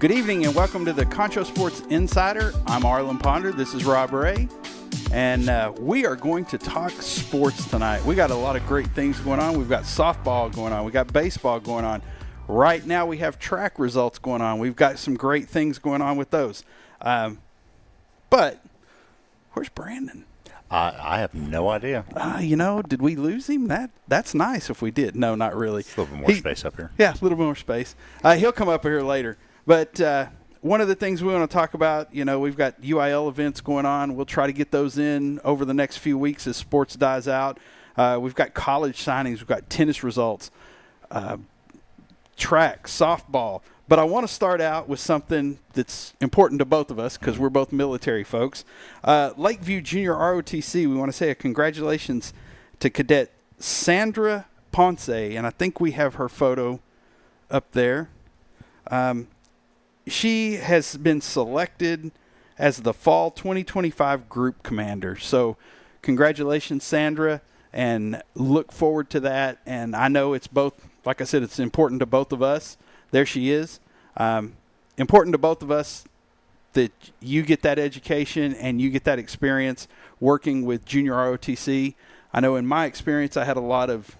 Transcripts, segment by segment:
Good evening and welcome to the Concho Sports Insider. I'm Arlen Ponder. This is Rob Ray. And we are going to talk sports tonight. We got a lot of great things going on. We've got softball going on. We got baseball going on. Right now we have track results going on. We've got some great things going on with those. But where's Brandon? I have no idea. Did we lose him? That's nice if we did. No, not really. It's a little bit more space up here. Yeah, a little bit more space. He'll come up here later. But one of the things we want to talk about, we've got UIL events going on. We'll try to get those in over the next few weeks as sports dies out. We've got college signings. We've got tennis results, track, softball. But I want to start out with something that's important to both of us because we're both military folks. Lakeview Junior ROTC, we want to say a congratulations to Cadet Sandra Ponce, and I think we have her photo up there. She has been selected as the Fall 2025 Group Commander. So congratulations, Sandra, and look forward to that. And I know it's both, like I said, it's important to both of us. There she is. Important to both of us that you get that education and you get that experience working with Junior ROTC. I know in my experience I had a lot of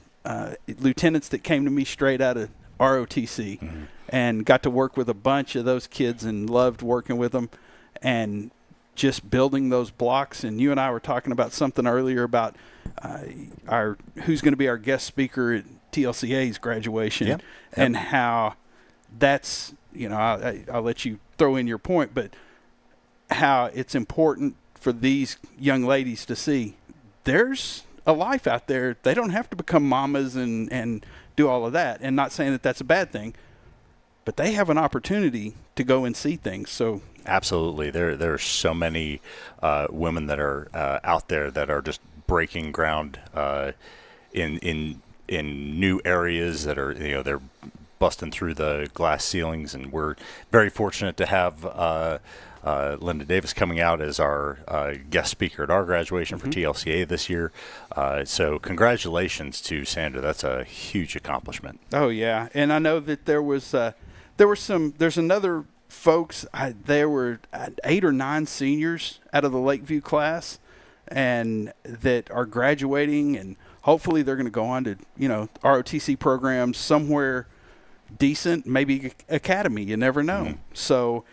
lieutenants that came to me straight out of ROTC. Mm-hmm. And got to work with a bunch of those kids and loved working with them and just building those blocks. And you and I were talking about something earlier about who's going to be our guest speaker at TLCA's graduation. Yep. And how that's, I'll let you throw in your point, but how it's important for these young ladies to see there's a life out there. They don't have to become mamas and do all of that. And not saying that that's a bad thing. But they have an opportunity to go and see things. So absolutely, there are so many women that are out there that are just breaking ground in new areas that are they're busting through the glass ceilings, and we're very fortunate to have Linda Davis coming out as our guest speaker at our graduation for TLCA this year. So congratulations to Sandra. That's a huge accomplishment. Oh yeah, and I know that there's another folks. There were 8 or 9 seniors out of the Lakeview class, and that are graduating, and hopefully they're going to go on to ROTC programs somewhere decent, maybe academy. You never know. Mm-hmm. So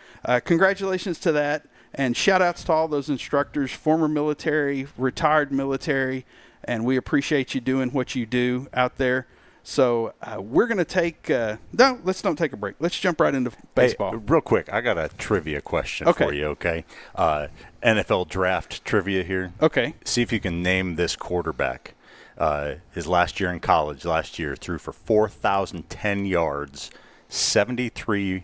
congratulations to that, and shout outs to all those instructors, former military, retired military, and we appreciate you doing what you do out there. So we're going to take let's don't take a break. Let's jump right into baseball. Hey, real quick, I got a trivia question for you, okay? NFL draft trivia here. Okay. See if you can name this quarterback. His last year in college, threw for 4,010 yards, 73%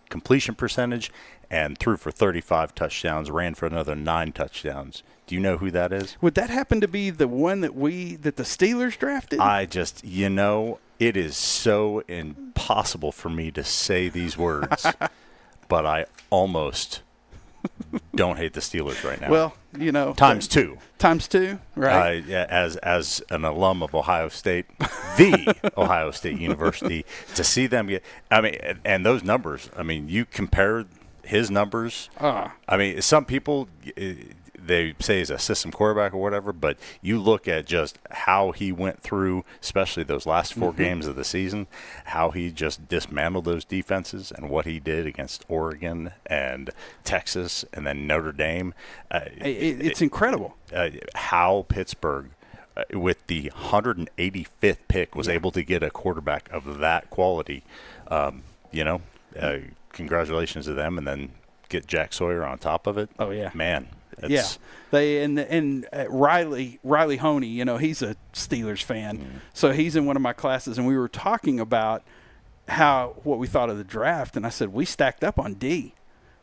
completion percentage, and threw for 35 touchdowns, ran for another 9 touchdowns. Do you know who that is? Would that happen to be the one that the Steelers drafted? I just, it is so impossible for me to say these words, but I almost don't hate the Steelers right now. Well, times two, right? As an alum of Ohio State, the Ohio State University, to see them get, and those numbers. You compare his numbers. Some people they say he's a system quarterback or whatever, but you look at just how he went through, especially those last 4 games of the season, how he just dismantled those defenses and what he did against Oregon and Texas and then Notre Dame. It's incredible. How Pittsburgh, with the 185th pick, was able to get a quarterback of that quality. Congratulations to them, and then get Jack Sawyer on top of it. Oh, yeah. Man. They and Riley Honey, he's a Steelers fan, so he's in one of my classes, and we were talking about what we thought of the draft, and I said we stacked up on D.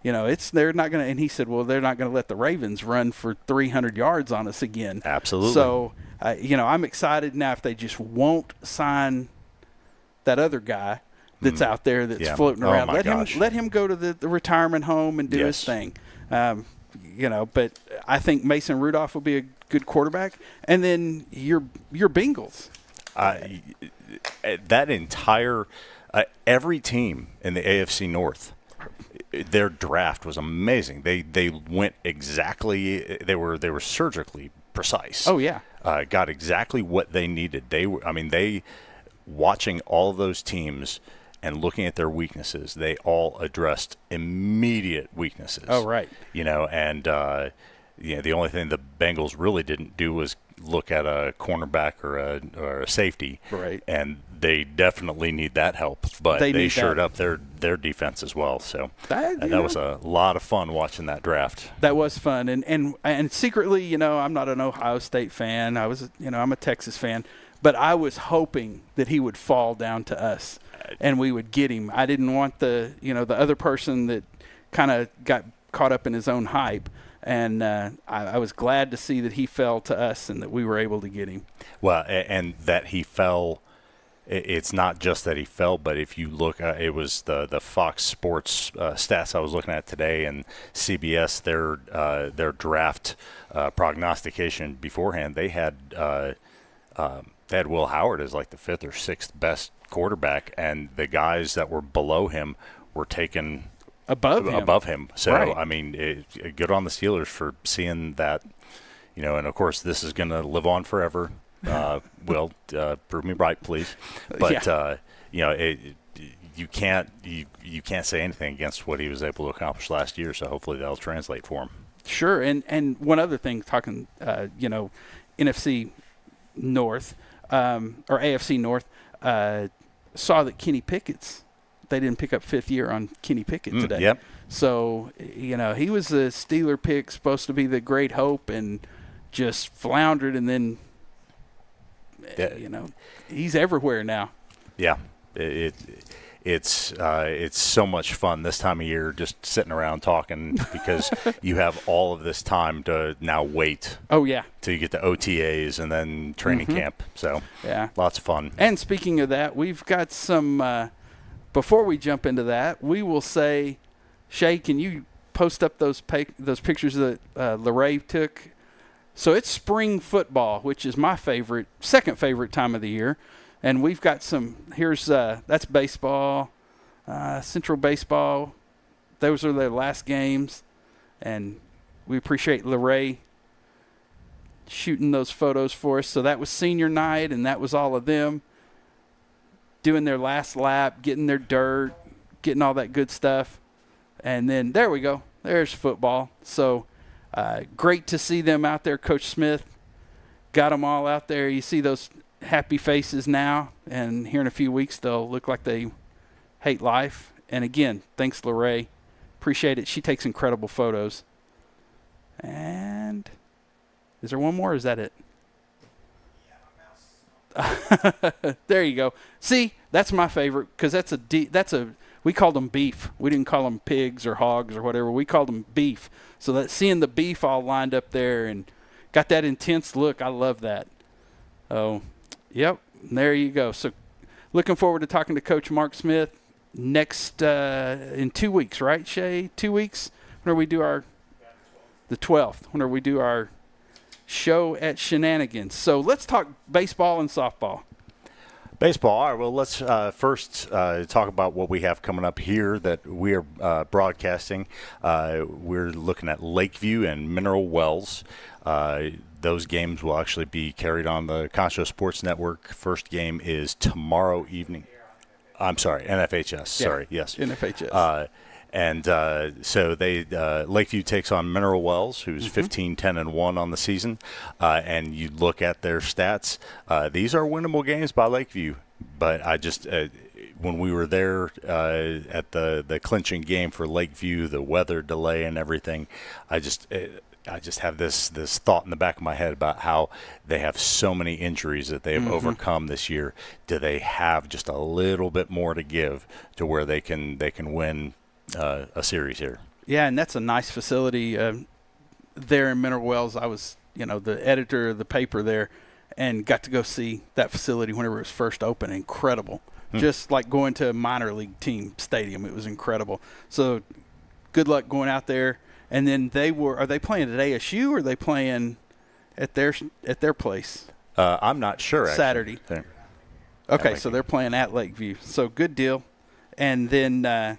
They're not going to, and he said, well, they're not going to let the Ravens run for 300 yards on us again. Absolutely. So, I'm excited now if they just won't sign that other guy that's out there that's floating around. Let him go to the retirement home and do his thing. But I think Mason Rudolph will be a good quarterback. And then your Bengals. That entire Every team in the AFC North, their draft was amazing. They went exactly. They were surgically precise. Oh yeah. Got exactly what they needed. They watching all of those teams and looking at their weaknesses, they all addressed immediate weaknesses. Oh right. And the only thing the Bengals really didn't do was look at a cornerback or a safety. Right. And they definitely need that help, but they shored up their defense as well. So that was a lot of fun watching that draft. That was fun, and secretly, I'm not an Ohio State fan. I'm a Texas fan, but I was hoping that he would fall down to us, and we would get him. I didn't want the other person that kind of got caught up in his own hype. And I was glad to see that he fell to us and that we were able to get him. Well, and that he fell, it's not just that he fell, but if you look, it was the Fox Sports stats I was looking at today, and CBS, their draft prognostication beforehand, they had Will Howard as like the 5th or 6th best quarterback, and the guys that were below him were taken above him. So, right. I mean, good on the Steelers for seeing that, and of course this is going to live on forever. Will, prove me right, please. But, you can't say anything against what he was able to accomplish last year, so hopefully that'll translate for him. Sure. And one other thing, talking, NFC North, or AFC North, saw that Kenny Pickett's, they didn't pick up 5th year on Kenny Pickett today. Yep. So, he was a Steeler pick, supposed to be the great hope, and just floundered, and then, he's everywhere now. Yeah. It's so much fun this time of year just sitting around talking because you have all of this time to now wait. Oh, yeah. Till you get the OTAs and then training camp. So, yeah, lots of fun. And speaking of that, we've got some before we jump into that, we will say, Shay, can you post up those pictures that Larray took? So it's spring football, which is my second favorite time of the year. And we've got that's baseball, Central Baseball. Those are their last games. And we appreciate Larray shooting those photos for us. So that was senior night, and that was all of them doing their last lap, getting their dirt, getting all that good stuff. And then there we go. There's football. So great to see them out there. Coach Smith got them all out there. You see those happy faces now, and here in a few weeks they'll look like they hate life. And again, thanks, Larray. Appreciate it. She takes incredible photos. And is there one more, or is that it? There you go. See, that's my favorite, because we called them beef. We didn't call them pigs or hogs or whatever. We called them beef. So that seeing the beef all lined up there and got that intense look, I love that. Oh, yep. There you go. So looking forward to talking to Coach Mark Smith next in 2 weeks, right, Shay? 2 weeks? When we do the 12th, when we do our show at Shenanigans. So let's talk baseball and softball. Baseball. All right, well, let's first talk about what we have coming up here that we are broadcasting. We're looking at Lakeview and Mineral Wells. Those games will actually be carried on the Concho Sports Network. First game is tomorrow evening. I'm sorry, NFHS. Yeah, sorry, yes. NFHS. So Lakeview takes on Mineral Wells, who's 15-10-1 on the season. And you look at their stats. These are winnable games by Lakeview. But I just when we were there at the clinching game for Lakeview, the weather delay and everything, I just have this thought in the back of my head about how they have so many injuries that they have overcome this year. Do they have just a little bit more to give to where they can win a series here? Yeah, and that's a nice facility there in Mineral Wells. I was, the editor of the paper there, and got to go see that facility whenever it was first open. Incredible. Just like going to a minor league team stadium. It was incredible. So good luck going out there. And then are they playing at ASU, or are they playing at their place? I'm not sure. Saturday. Actually. Okay, so they're playing at Lakeview. So good deal. And then what and else?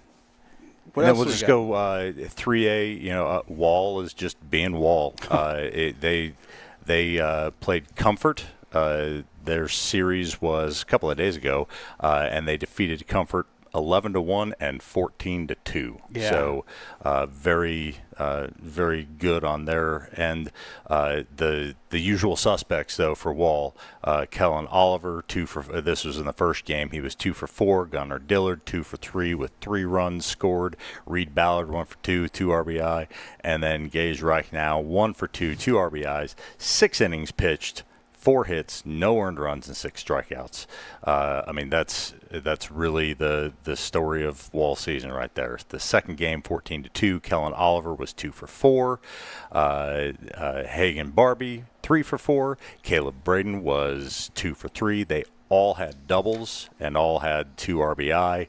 Then we'll just go 3A. You know, Wall is just being Wall. They played Comfort. Their series was a couple of days ago, and they defeated Comfort 11-1 and 14-2. Yeah. So very good on their end. The usual suspects though for Wall, Kellen Oliver, this was in the first game. He was 2 for 4. Gunnar Dillard 2 for 3 with 3 runs scored. Reed Ballard 1 for 2 RBI, and then Gage Reich now 1 for 2 RBIs, 6 innings pitched, 4 hits, no earned runs, and 6 strikeouts. I mean, that's really the story of Wall season right there. The second game, 14-2. Kellen Oliver was 2 for 4. Hagen Barbie, 3 for 4. Caleb Braden was 2 for 3. They all had doubles and all had 2 RBI.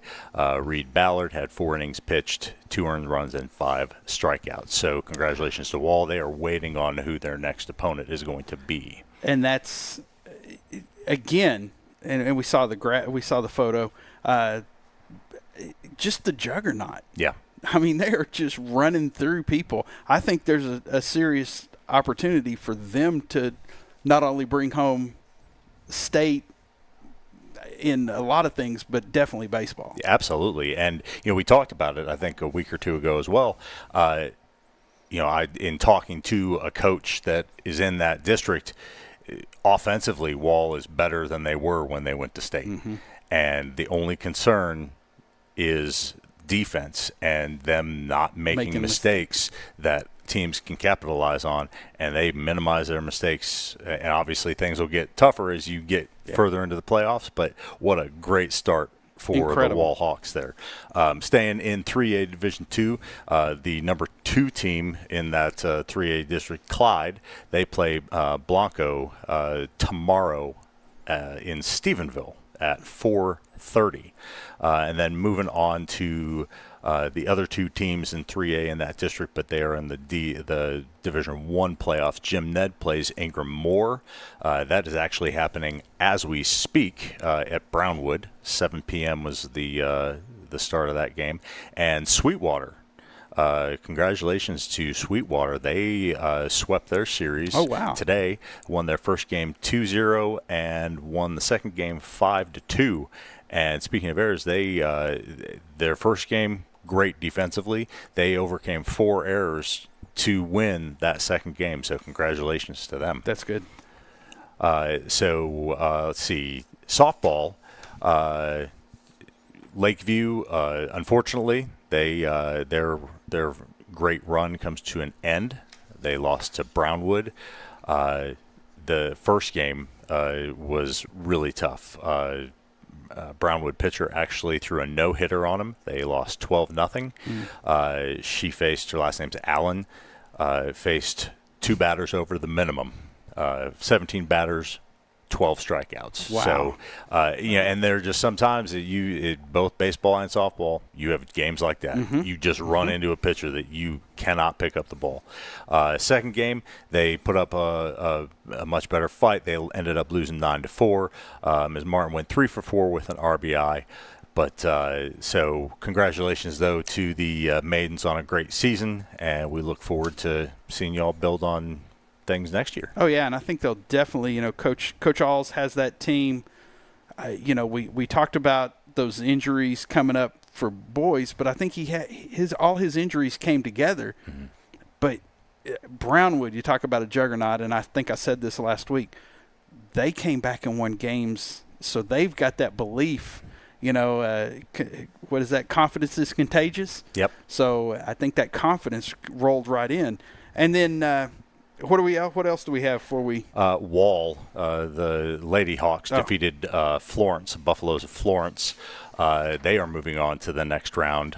Reed Ballard had 4 innings pitched, 2 earned runs, and 5 strikeouts. So congratulations to Wall. They are waiting on who their next opponent is going to be. And that's again, and we saw the photo. Just the juggernaut. Yeah. I mean, they are just running through people. I think there's a serious opportunity for them to not only bring home state in a lot of things, but definitely baseball. Yeah, absolutely. And, we talked about it, I think, a week or two ago as well. In talking to a coach that is in that district, offensively, Wall is better than they were when they went to state. Mm-hmm. And the only concern is defense and them not making mistakes that teams can capitalize on, and they minimize their mistakes. And obviously things will get tougher as you get further into the playoffs, but what a great start for the Wall Hawks there. Staying in 3A Division II, the number 2 team in that 3A district, Clyde, they play Blanco tomorrow in Stephenville at 4:30. And then moving on to the other 2 teams in 3A in that district, but they are in the Division I playoffs. Jim Ned plays Ingram Moore. That is actually happening as we speak at Brownwood. 7 p.m. was the start of that game. And Sweetwater. Congratulations to Sweetwater. They swept their series today, won their first game 2-0 and won the second game 5-2. And speaking of errors, their first game, great defensively. They overcame 4 errors to win that second game, so congratulations to them. That's good. Let's see. Softball, Lakeview, unfortunately, their great run comes to an end. They lost to Brownwood. The first game was really tough. Brownwood pitcher actually threw a no-hitter on him. They lost 12-0. She faced, her last name's Allen, faced 2 batters over the minimum. 17 batters, 12 strikeouts. Wow. So, and there are just sometimes both baseball and softball, you have games like that. Mm-hmm. You just run into a pitcher that you cannot pick up the ball. Second game, they put up a much better fight. They ended up losing 9-4. Ms. Martin went 3 for 4 with an RBI. But so congratulations, though, to the Maidens on a great season, and we look forward to seeing y'all build on things next year. Oh yeah, and I think they'll definitely, Coach Alls has that team. We talked about those injuries coming up for boys, but I think he had all his injuries came together. Mm-hmm. But Brownwood, you talk about a juggernaut, and I think I said this last week. They came back and won games, so they've got that belief. What is that? Confidence is contagious. Yep. So I think that confidence rolled right in, and then. What else do we have for we? Wall, the Lady Hawks defeated Florence, Buffaloes of Florence. They are moving on to the next round.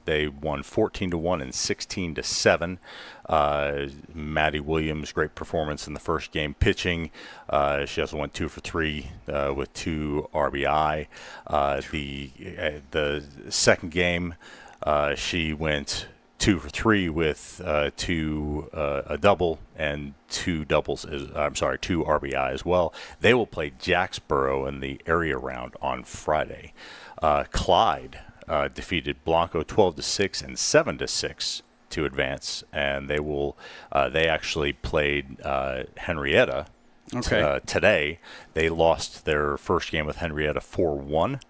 They won 14-1 and 16-7. Maddie Williams, great performance in the first game pitching. She also went 2 for 3 with 2 RBI. The second game, she went 2 for 3 with a double and 2 doubles. I'm sorry, 2 RBI as well. They will play Jacksboro in the area round on Friday. Clyde defeated Blanco 12-6 and 7-6 to advance, and they actually played Henrietta today. They lost their first game with Henrietta 4-1.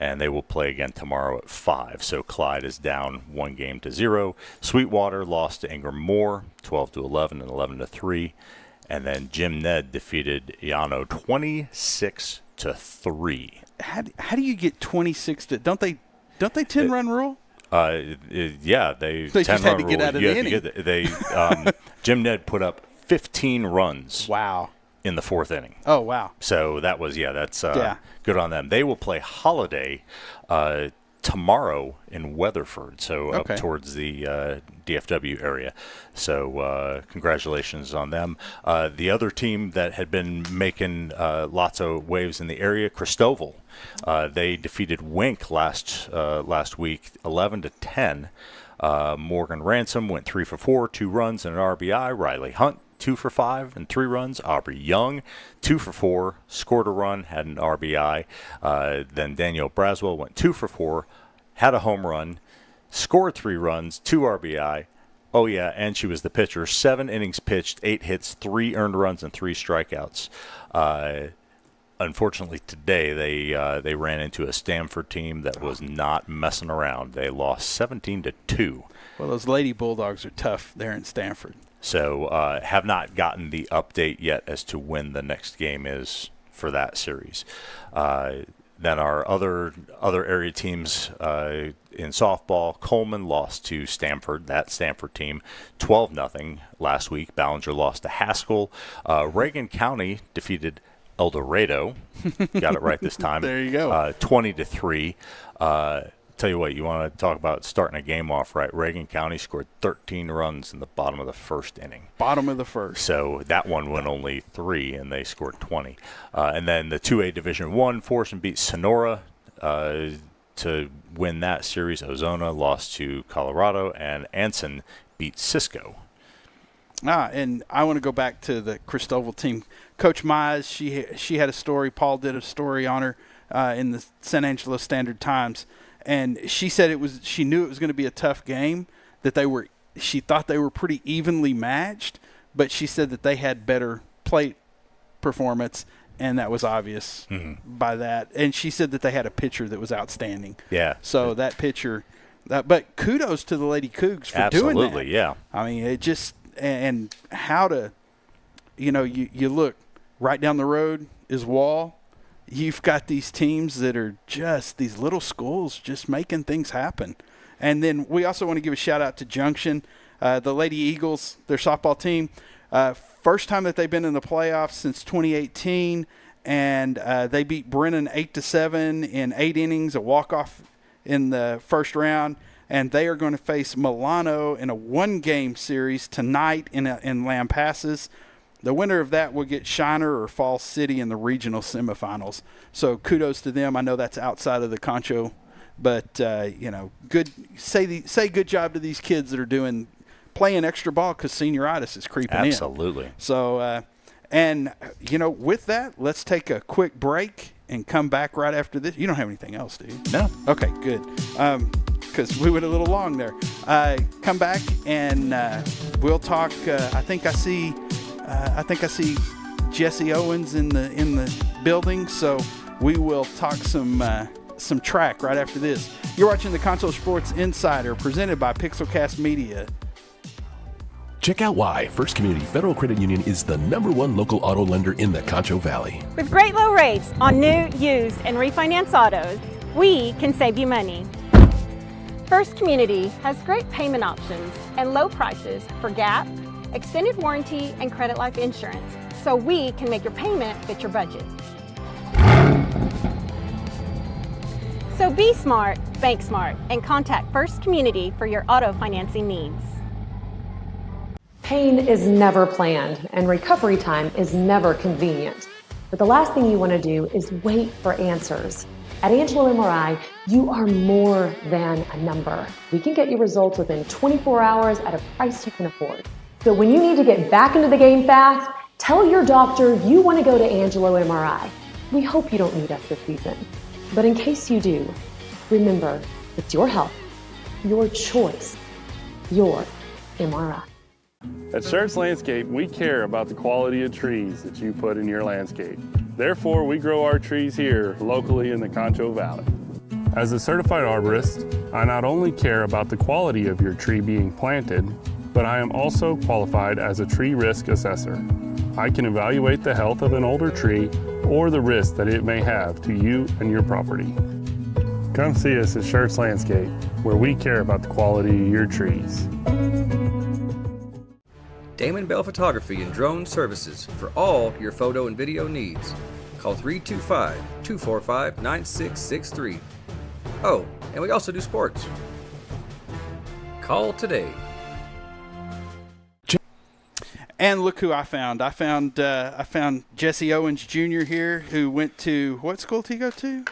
And they will play again tomorrow at 5. So Clyde is down 1-0. Sweetwater lost to Ingram Moore 12-11 and 11-3. And then Jim Ned defeated Yano 26-3. How do you get 26 to? Don't they 10-run rule? Yeah, they just had to get out of the inning. Jim Ned put up 15 runs. Wow. In the 4th inning. Oh, wow. So that's good on them. They will play Holiday tomorrow in Weatherford, so up towards the DFW area. So congratulations on them. The other team that had been making lots of waves in the area, Christoval, they defeated Wink last week 11-10. Morgan Ransom went 3 for 4, 2 runs and an RBI. Riley Hunt 2 for 5 and 3 runs. Aubrey Young, 2 for 4, scored a run, had an RBI. Then Daniel Braswell went 2 for 4, had a home run, scored 3 runs, 2 RBI. Oh, yeah, and she was the pitcher. 7 innings pitched, 8 hits, 3 earned runs, and 3 strikeouts. Unfortunately, today they ran into a Stanford team that was not messing around. They lost 17-2. Well, those Lady Bulldogs are tough there in Stanford. So have not gotten the update yet as to when the next game is for that series. Then our other area teams in softball, Coleman lost to Stanford, that Stanford team, 12-0 last week. Ballinger lost to Haskell. Reagan County defeated El Dorado. Got it right this time. There you go. 20-3. Tell you what, you want to talk about starting a game off right. Reagan County scored 13 runs in the bottom of the 1st inning. Bottom of the 1st. So that one went only 3, and they scored 20. And then the 2A Division I, Forson beat Sonora to win that series. Ozona lost to Colorado, and Anson beat Cisco. And I want to go back to the Christoval team. Coach Mize, she had a story. Paul did a story on her in the San Angelo Standard-Times. And she said she knew it was going to be a tough game, she thought they were pretty evenly matched, but she said that they had better plate performance, and that was obvious by that. And she said that they had a pitcher that was outstanding. Yeah. So that pitcher, but kudos to the Lady Cougs for doing that. Absolutely, yeah. I mean, it just, and how to, you look right down the road is Wall. You've got these teams that are just these little schools just making things happen. And then we also want to give a shout-out to Junction, the Lady Eagles, their softball team. First time that they've been in the playoffs since 2018, and they beat Brennan 8-7 in 8 innings, a walk-off in the first round. And they are going to face Milano in a 1-game series tonight in Lampasas. The winner of that will get Shiner or Falls City in the regional semifinals. So kudos to them. I know that's outside of the Concho, but good. Say good job to these kids that are playing extra ball because senioritis is creeping in. Absolutely. So, with that, let's take a quick break and come back right after this. You don't have anything else, do you? No. Okay, good. Because we went a little long there. Come back and we'll talk. I think I see Jesse Owens in the building, so we will talk some track right after this. You're watching the Concho Sports Insider, presented by Pixelcast Media. Check out why First Community Federal Credit Union is the #1 local auto lender in the Concho Valley. With great low rates on new, used, and refinance autos, we can save you money. First Community has great payment options and low prices for GAP, extended warranty, and credit life insurance, so we can make your payment fit your budget. So be smart, bank smart, and contact First Community for your auto financing needs. Pain is never planned, and recovery time is never convenient. But the last thing you want to do is wait for answers. At Angelo MRI, you are more than a number. We can get you results within 24 hours at a price you can afford. So when you need to get back into the game fast, tell your doctor you want to go to Angelo MRI. We hope you don't need us this season. But in case you do, remember, it's your health, your choice, your MRI. At Schertz Landscape, we care about the quality of trees that you put in your landscape. Therefore, we grow our trees here locally in the Concho Valley. As a certified arborist, I not only care about the quality of your tree being planted, but I am also qualified as a tree risk assessor. I can evaluate the health of an older tree or the risk that it may have to you and your property. Come see us at Schertz Landscape, where we care about the quality of your trees. Damon Bell Photography and Drone Services for all your photo and video needs. Call 325-245-9663. Oh, and we also do sports. Call today. And look who I found. I found Jesse Owens Jr. here, who went to, what school did he go to?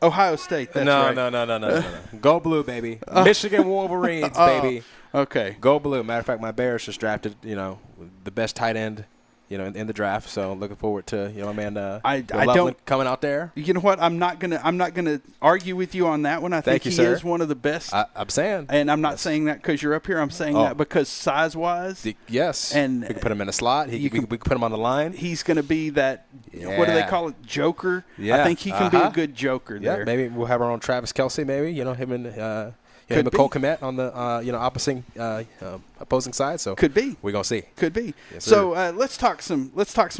Ohio State. That's right. No. Go Blue, baby. Michigan Wolverines, baby. Okay. Go Blue. Matter of fact, my Bears just drafted, the best tight end, in the draft. So looking forward to, my man, I Loveland don't coming out there. You know what? I'm not gonna argue with you on that one. I think he is one of the best. I'm saying, and I'm not saying that because you're up here. I'm saying that because size-wise, yes. And we can put him in a slot. We can put him on the line. He's going to be that. Yeah. What do they call it? Joker. Yeah. I think he can be a good joker there. Yeah. Maybe we'll have our own Travis Kelce. Maybe him and. Cole Kmet on the opposing side. So could be. We're gonna see. Could be. Yes, so let's talk some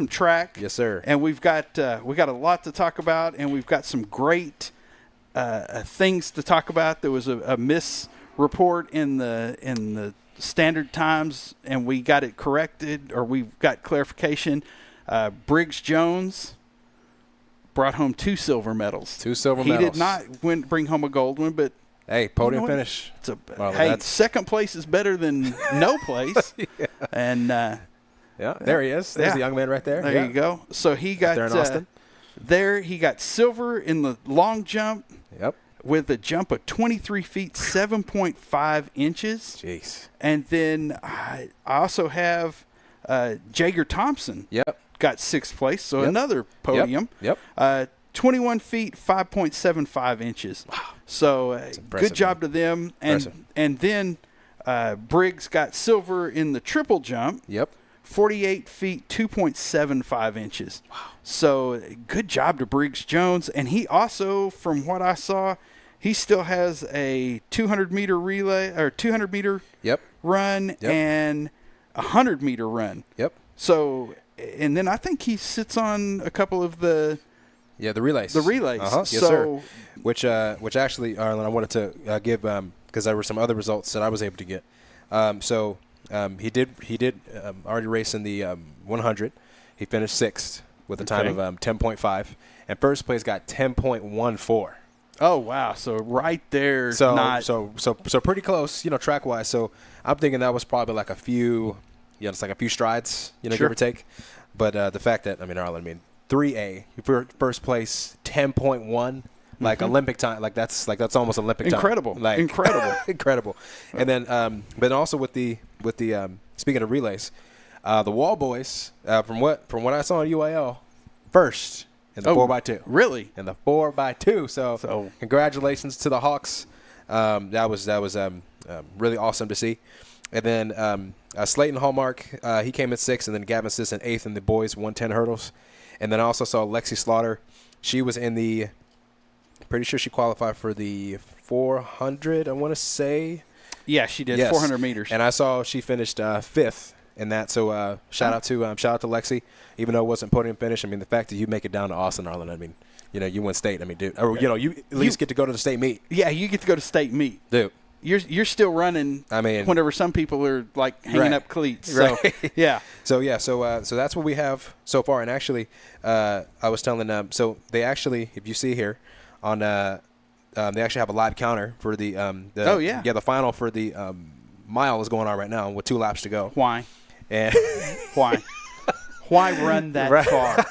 track. Yes, sir. And we got a lot to talk about, and we've got some great things to talk about. There was a misreport in the Standard Times, and we got it corrected, or we've got clarification. Briggs Jones brought home 2 silver medals. 2 silver medals. He did not bring home a gold one, but. Hey, podium finish. Second place is better than no place. Yeah. And there he is. There's the young man right there. There you go. So he got there in Austin. He got silver in the long jump. Yep. With a jump of 23 feet 7.5 inches. Jeez. And then I also have Jager Thompson. Yep. Got 6th place, so another podium. Yep. 21 feet 5.75 inches. Wow. So good job to them. And then Briggs got silver in the triple jump. Yep. 48 feet 2.75 inches. Wow. So good job to Briggs Jones. And he also, from what I saw, he still has a 200-meter relay or 200-meter run and a 100-meter run. Yep. So, and then I think he sits on a couple of the relays. Yes, sir. Which actually, Arlen, I wanted to give because there were some other results that I was able to get. He did already race in the 100. He finished 6th with a time of 10.5, and first place got 10.14. Oh wow! So right there, so pretty close, track wise. So I'm thinking that was probably like a few, it's like a few strides, give or take. But the fact that Arlen, 3A, first place, 10.1, like Olympic time, that's almost Olympic time. Incredible. Incredible. And then, but also with the speaking of relays, the Wall Boys, from what I saw on UIL, first in the 4x2. Really? In the 4x2. So congratulations to the Hawks. That was really awesome to see. And then Slayton Hallmark, he came in 6th, and then Gavin Sisson 8th in the boys 110 hurdles. And then I also saw Lexi Slaughter. She was in the – pretty sure she qualified for the 400, I want to say. Yeah, she did, 400 meters. And I saw she finished 5th in that. So shout out to Lexi, even though it wasn't podium finish. The fact that you make it down to Austin, Arlen, you win state. Dude. Or, you at least get to go to the state meet. Yeah, you get to go to state meet. Dude. You're still running. Whenever some people are like hanging up cleats. So yeah. So that's what we have so far. And actually, I was telling them. So they actually, if you see here, on they actually have a live counter for the the final for the mile is going on right now with 2 laps to go. Why? And why run that far?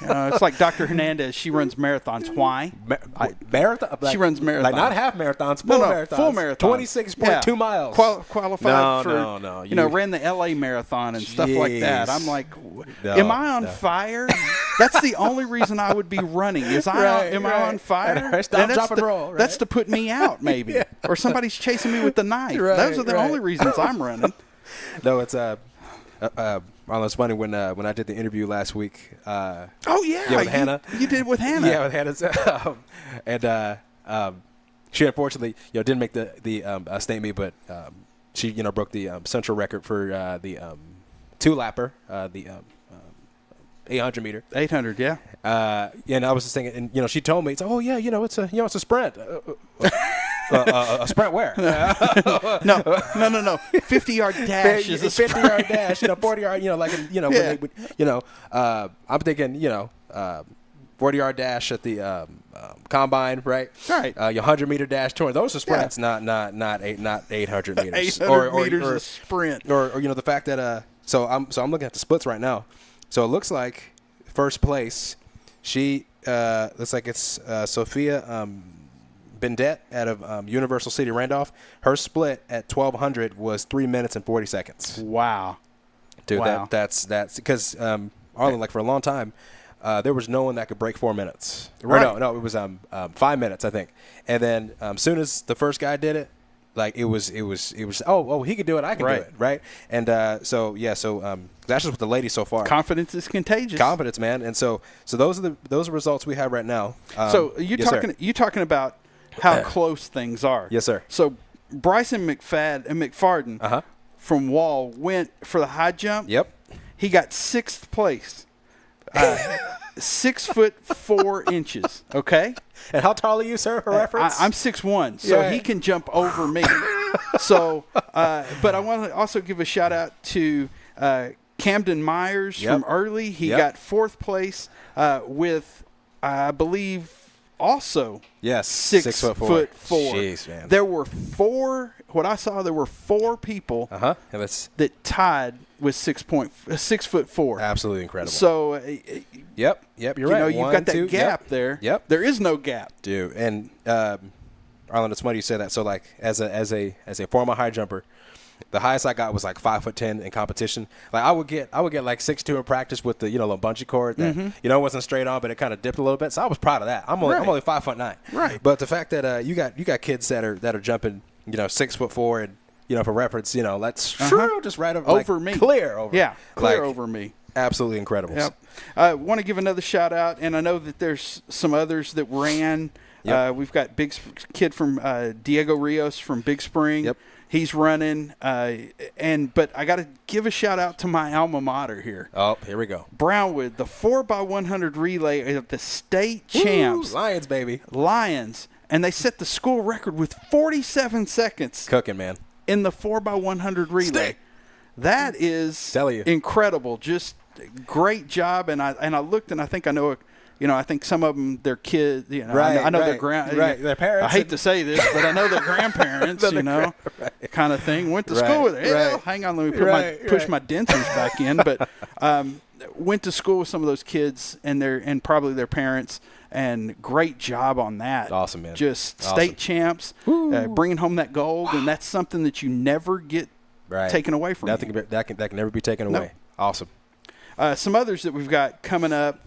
It's like Dr. Hernandez. She runs marathons. Why? Marathon? She runs marathons. Like not half marathons, full marathons. Full marathons. 26.2 miles. Qualified for, ran the L.A. marathon and stuff like that. I'm like, am I on fire? That's the only reason I would be running. Am I on fire? Stop, drop, and roll. Right? That's to put me out, maybe. Or somebody's chasing me with the knife. Those are the only reasons I'm running. No, it's it's funny when I did the interview last week. With Hannah. You did it with Hannah. Yeah, with Hannah. And she unfortunately didn't make the state meet, but she broke the central record for the 2-lapper, the 800 meter. 800, yeah. And I was just thinking, and she told me, it's a sprint. A sprint where? No. 50-yard dash is a 50-yard dash, 40-yard, I'm thinking, 40-yard dash at the combine, right? Right. Your 100-meter dash tour. Those are sprints, not 800 meters. 800 meters is a sprint. Or the fact that so I'm looking at the splits right now. So it looks like first place, she looks like it's Sophia Bendet out of Universal City Randolph. Her split at 1200 was 3 minutes and 40 seconds. Wow. Dude, wow. That's because Arlen, like for a long time, there was no one that could break 4 minutes. Right. Or no, it was 5 minutes, I think. And then soon as the first guy did it, like it was he could do it, I can do it, right? And so that's just with the ladies so far. Confidence is contagious. Confidence, man. And so those are results we have right now. So you talking about how close things are. Yes, sir. So Bryson McFarden from Wall went for the high jump. Yep. He got 6th place. 6'4". Okay. And how tall are you, sir? For reference, I'm 6'1", so he can jump over me. So, but I want to also give a shout out to Camden Myers from Early. He got 4th place with, I believe, also 6'4". Jeez, man. There were 4. What I saw, there were 4 people that tied with 6'4". Absolutely incredible. So, yep, you're right. You've got that gap there. Yep, there is no gap, dude. And Arlen, it's funny you say that. So, like, as a former high jumper, the highest I got was like 5'10" in competition. Like I would get like 6'2" in practice with the little bungee cord that wasn't straight on, but it kind of dipped a little bit. So I was proud of that. I'm only 5'9". Right. But the fact that you got kids that are jumping 6'4" and for reference that's true, just right over me, clear over over me. Absolutely incredible. Yep. I want to give another shout out, and I know that there's some others that ran. Yep. We've got big kid from Diego Rios from Big Spring. Yep. He's running, but I got to give a shout out to my alma mater here. Oh, here we go. Brownwood, the 4x100 relay of the state champs. Woo, Lions, baby. Lions, and they set the school record with 47 seconds. Cooking, man. In the 4x100 relay. Stick. That is incredible. Just great job. And I looked, and I think I know. I think some of them, their kids. I know their their parents. I hate to say this, but I know their grandparents. Kind of thing. Went to school with it. Hang on, let me push my dentures back in. But went to school with some of those kids and probably their parents. And great job on that. Awesome, man. Just state champs, bringing home that gold, and that's something that you never get taken away from you. That can never be taken away. Awesome. Some others that we've got coming up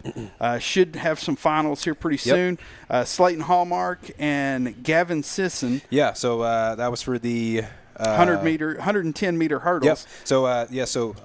should have some finals here pretty soon. Slayton Hallmark and Gavin Sisson. Yeah, so that was for the 110 meter hurdles. Yep. So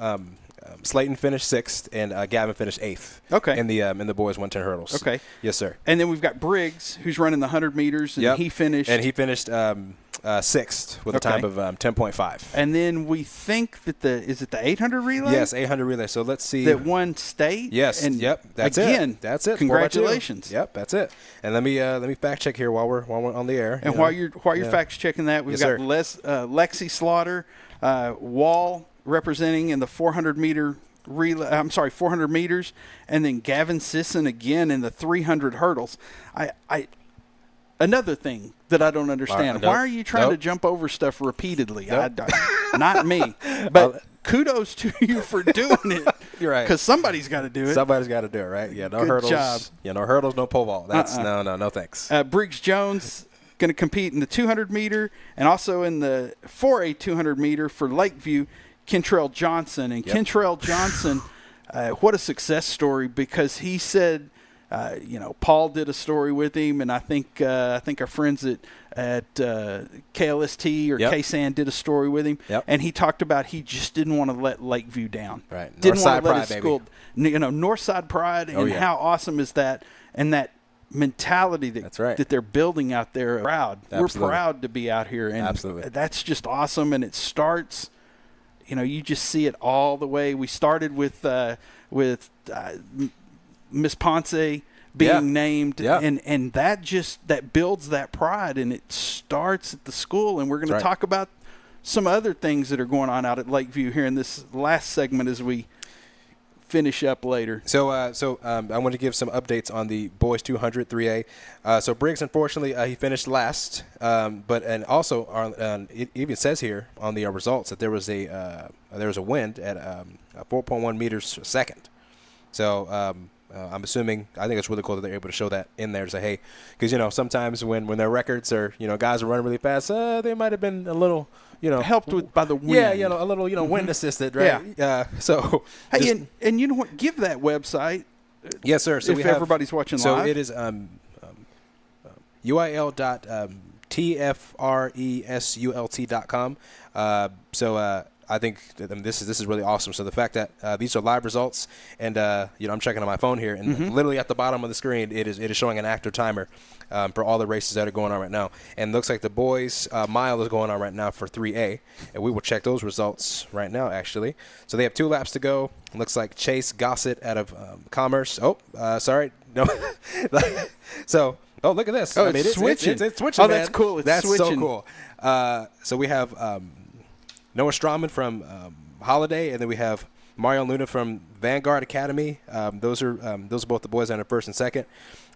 Slayton finished 6th and Gavin finished 8th. Okay. In the boys 110 hurdles. Okay. Yes, sir. And then we've got Briggs, who's running the 100 meters, and he finished 6th with a time of 10.5. And then we think that is it the 800 relay? Yes, 800 relay. So let's see. That won state. Yes. And That's again, it. That's it. Congratulations. Yep. That's it. And let me fact check here while we're on the air. And while you're fact checking that, we've got Lexi Slaughter, Wall representing in the 400 meter relay. 400 meters, and then Gavin Sisson again in the 300 hurdles. Another thing that I don't understand. Why are you trying to jump over stuff repeatedly? Not me. But kudos to you for doing it. You're right. Because somebody's got to do it. Somebody's got to do it, right? Yeah, no Good hurdles. job. Yeah, no hurdles, no pole vault. That's no thanks. Briggs Jones going to compete in the 200 meter and also in the 4A 200 meter for Lakeview. Kentrell Johnson. And Kentrell Johnson, what a success story, because he said, Paul did a story with him, and I think our friends at KLST or KSAN did a story with him, and he talked about he just didn't want to let Lakeview down. Right. Didn't want to let Pride, his school, Northside pride, and how awesome is that, and that mentality that they're building out there. Proud. Absolutely. We're proud to be out here, and that's just awesome. And it starts, you just see it all the way. We started with Miss Ponce being named, and that builds that pride, and it starts at the school. And we're going to talk about some other things that are going on out at Lakeview here in this last segment as we finish up later. So I want to give some updates on the boys 200 3A. So Briggs, unfortunately, he finished last, but also it even says here on the results that there was a wind at 4.1 meters a second. So I'm assuming, I think it's really cool that they're able to show that in there to say, hey, because sometimes when their records are guys are running really fast, they might have been a little helped with by the wind. Yeah, a little wind assisted, right? Yeah. So hey, and you know what? Give that website. Yes, sir. So if everybody's watching live. So it is uil.tfresult.com. So I think this is really awesome. So the fact that these are live results, and I'm checking on my phone here, and literally at the bottom of the screen, it is showing an active timer for all the races that are going on right now. And it looks like the boys mile is going on right now for 3A, and we will check those results right now, actually. So they have 2 laps to go. It looks like Chase Gossett out of Commerce. Sorry, no. So. Oh, look at this. Oh, it's switching. It's switching, oh, man. That's cool. That's switching. So cool. So we have Noah Strawman from Holiday, and then we have Mario Luna from Vanguard Academy. Those are both the boys on the first and second.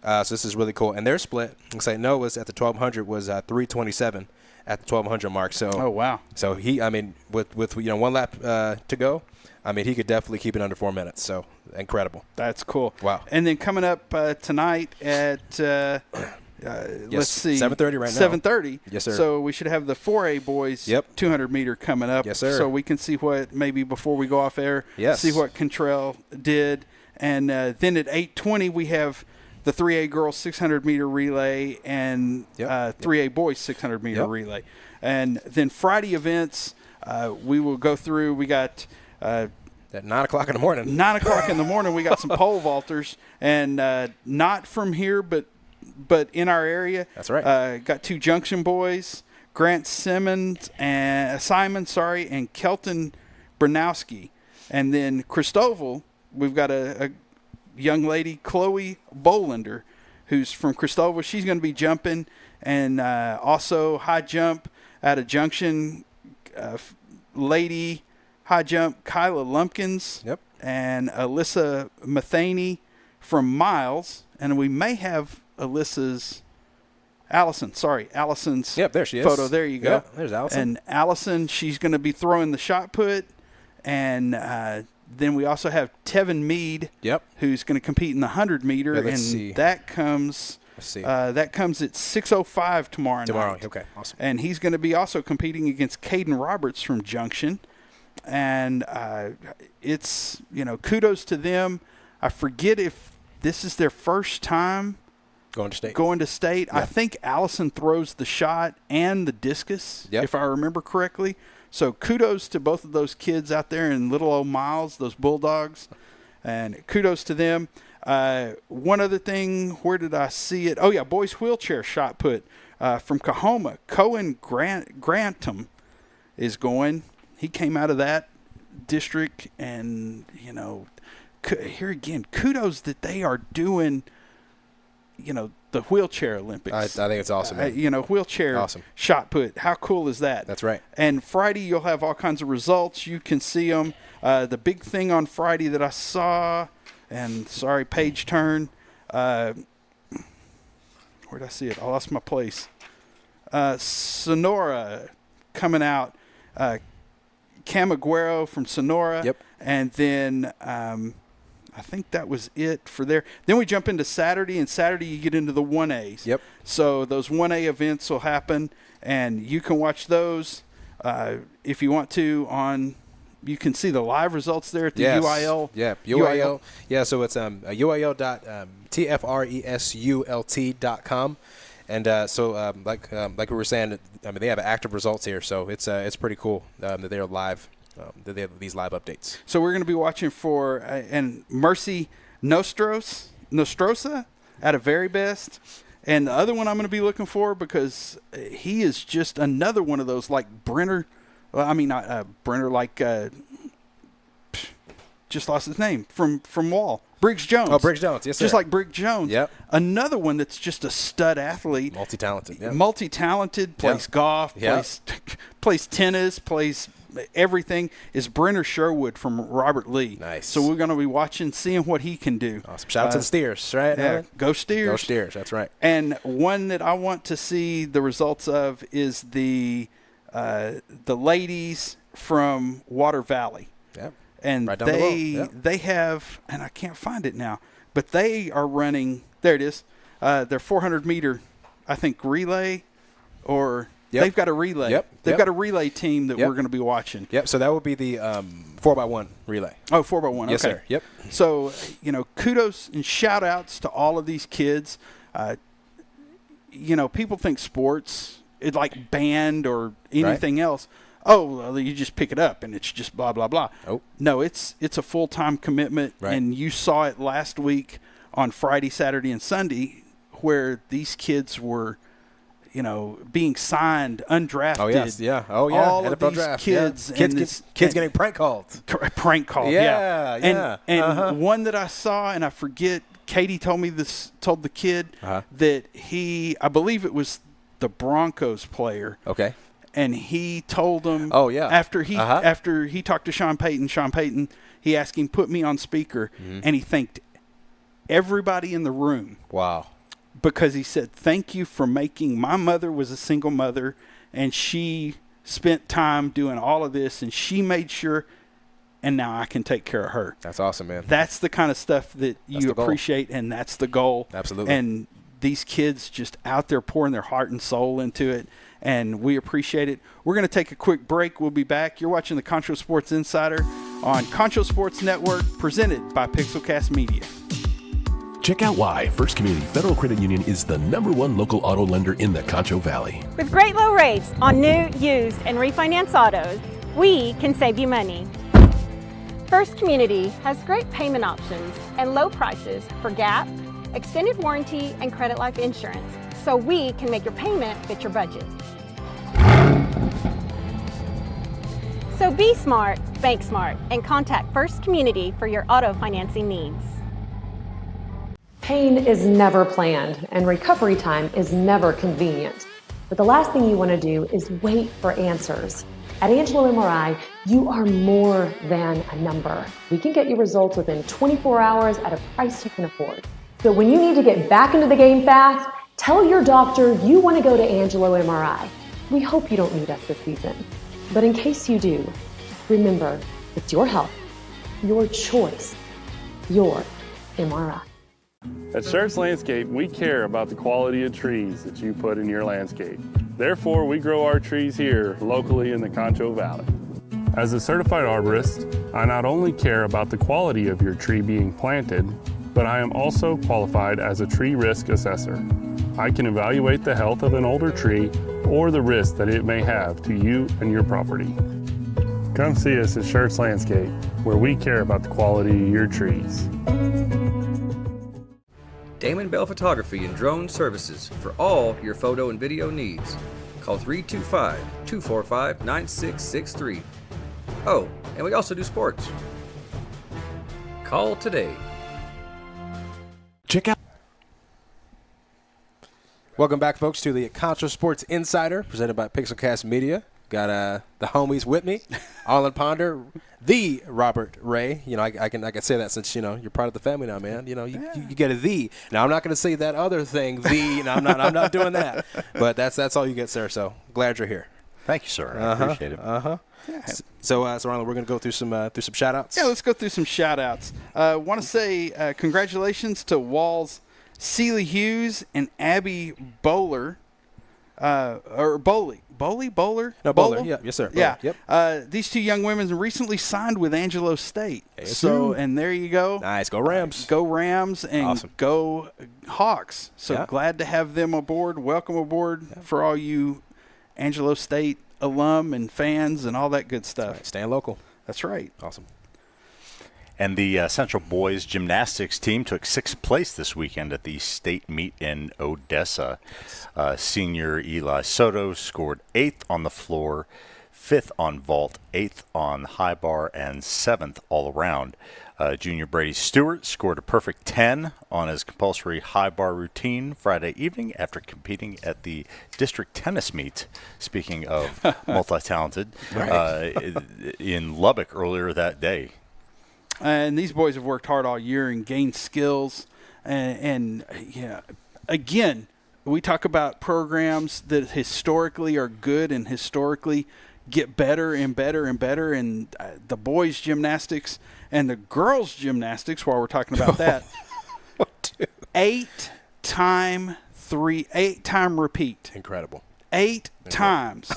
So this is really cool. And their split, looks like Noah's at the 1200 was 3:27 at the 1200 mark. So oh wow. So he, with 1 lap to go, he could definitely keep it under 4 minutes. So incredible. That's cool. Wow. And then coming up tonight at let's see, 7:30 right now. 7:30. Yes, sir. So we should have the 4A boys 200 meter coming up. Yes, sir. So we can see what, maybe before we go off air, see what Contrell did. And then at 8:20 we have the 3A girls 600 meter relay and 3A boys 600 meter relay. And then Friday events, we will go through. We got at 9 o'clock in the morning. 9 o'clock in the morning, we got some pole vaulters, and not from here, but in our area. That's right. Got 2 Junction boys, Grant Simon, and Kelton Branowski. And then Christoval, we've got a young lady, Chloe Bolander, who's from Christoval. She's going to be jumping, and also high jump at a Junction lady high jump, Kyla Lumpkins, and Alyssa Matheny from Miles. And we may have Allison's there she is. photo. There you go. Yep, there's Allison. And Allison, she's going to be throwing the shot put. And then we also have Tevin Mead, who's going to compete in the 100 meter. That comes at 6:05 tomorrow night. Okay, awesome. And he's going to be also competing against Caden Roberts from Junction. And it's, kudos to them. I forget if this is their first time going to state. I think Allison throws the shot and the discus, if I remember correctly. So kudos to both of those kids out there in little old Miles, those Bulldogs, and kudos to them. One other thing, where did I see it? Oh, yeah, boys wheelchair shot put from Coahoma. Cohen Grantham is going. He came out of that district, and, here again, kudos that they are doing, the wheelchair Olympics. I think it's awesome. Wheelchair shot put. How cool is that? That's right. And Friday, you'll have all kinds of results. You can see them. The big thing on Friday that I saw, and sorry, page turn. Where did I see it? I lost my place. Sonora coming out. Camagüero from Sonora. Yep. And then I think that was it for there. Then we jump into Saturday, and Saturday you get into the 1As. Yep. So those 1A events will happen, and you can watch those if you want to you can see the live results there at the UIL. Yeah, UIL. Yeah, so it's UIL.tfresult.com. And so like we were saying, I mean, they have active results here, so it's pretty cool that they're live. That they have these live updates. So we're going to be watching for and Mercy Nostrosa at a very best. And the other one I'm going to be looking for, because he is just another one of those like Brenner. Well, I mean, not Brenner, like just lost his name from Wall. Briggs Jones. Oh, Briggs Jones, yes, sir. Just like Briggs Jones. Yep. Another one that's just a stud athlete. Multi-talented. Yep. Multi-talented, plays golf, plays tennis, plays everything, is Brenner Sherwood from Robert Lee. Nice. So we're going to be watching, seeing what he can do. Awesome. Shout out to the Steers, right? Yeah, go Steers. Go Steers, that's right. And one that I want to see the results of is the ladies from Water Valley. Yep. And right down the road. Yep. They have, and I can't find it now, but they are running, there it is, their 400-meter, I think, relay, or they've got a relay. Yep. They've got a relay team that we're going to be watching. Yep, so that would be the 4x1 relay. Oh, 4x1, yes, okay. Sir. Yep. So, kudos and shout-outs to all of these kids. People think sports, it's like band or anything else. Oh, well, you just pick it up and it's just blah, blah, blah. Oh. No, it's a full-time commitment, and you saw it last week on Friday, Saturday, and Sunday, where these kids were, being signed, undrafted. Oh, yes, yeah. Oh, yeah. All NFL of these draft. kids. Kids getting prank called. Prank called, yeah. Yeah. And one that I saw, and I forget, Katie told the kid that I believe it was the Broncos player. Okay. And he told him, after he talked to Sean Payton, he asked him, put me on speaker, and he thanked everybody in the room. Wow. Because he said, thank you for my mother was a single mother, and she spent time doing all of this, and she made sure, and now I can take care of her. That's awesome, man. That's the kind of stuff that you appreciate, and that's the goal. Absolutely. And these kids just out there pouring their heart and soul into it, and we appreciate it. We're going to take a quick break. We'll be back. You're watching the Concho Sports Insider on Concho Sports Network, presented by Pixelcast Media. Check out why First Community Federal Credit Union is the #1 local auto lender in the Concho Valley. With great low rates on new, used, and refinance autos, we can save you money. First Community has great payment options and low prices for GAP, extended warranty, and credit life insurance, so we can make your payment fit your budget. So be smart, bank smart, and contact First Community for your auto financing needs. Pain is never planned, and recovery time is never convenient. But the last thing you want to do is wait for answers. At Angelo MRI, you are more than a number. We can get you results within 24 hours at a price you can afford. So when you need to get back into the game fast, tell your doctor you want to go to Angelo MRI. We hope you don't need us this season. But in case you do, remember, it's your health, your choice, your MRI. At Schertz Landscape, we care about the quality of trees that you put in your landscape. Therefore, we grow our trees here locally in the Concho Valley. As a certified arborist, I not only care about the quality of your tree being planted, but I am also qualified as a tree risk assessor. I can evaluate the health of an older tree or the risk that it may have to you and your property. Come see us at Schertz Landscape, where we care about the quality of your trees. Damon Bell Photography and Drone Services for all your photo and video needs. Call 325-245-9663. Oh, and we also do sports. Call today. Check out. Welcome back, folks, to the Concho Sports Insider, presented by Pixelcast Media. Got the homies with me, Arlen Ponder, the Robert Ray. I can say that since you're part of the family now, man. You get a the. Now I'm not going to say that other thing, the. No, I'm not doing that. But that's all you get, sir. So glad you're here. Thank you, sir. I appreciate it. Yeah. So Ronald, we're going to go through some shout-outs. Yeah, let's go through some shout-outs. Want to say congratulations to Walls Sealy Hughes and Abby Bowler, or Bowley. Bowler? No, Bowler. Yeah, yes, sir. Bowler. Yeah. Yep. These two young women recently signed with Angelo State. ASU. And there you go. Nice. Go Rams. Go Rams and Awesome. go Hawks. So Yeah. glad to have them aboard. Welcome aboard for all you Angelo State alum and fans and all that good stuff. Right. Staying local. That's right. Awesome. And the Central Boys Gymnastics team took 6th place this weekend at the state meet in Odessa. Senior Eli Soto scored 8th on the floor, 5th on vault, 8th on high bar, and 7th all around. Junior Brady Stewart scored a perfect 10 on his compulsory high bar routine Friday evening after competing at the district tennis meet, speaking of multi-talented, in Lubbock earlier that day. And these boys have worked hard all year and gained skills. And yeah, again, we talk about programs that historically are good and historically get better and better and better. And the boys' gymnastics and the girls' gymnastics, while we're talking about that, 8-time repeat. Incredible. 8 times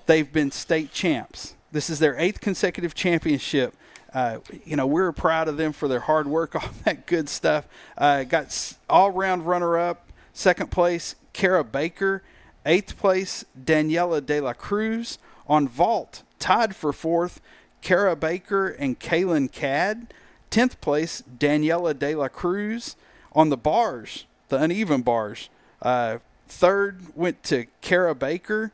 they've been state champs. This is their 8th consecutive championship. We're proud of them for their hard work, all that good stuff. Got all-round runner-up, 2nd place, Kara Baker. 8th place, Daniela De La Cruz. On vault, tied for 4th, Kara Baker and Kaylin Cadd. 10th place, Daniela De La Cruz. On the bars, the uneven bars, 3rd went to Kara Baker.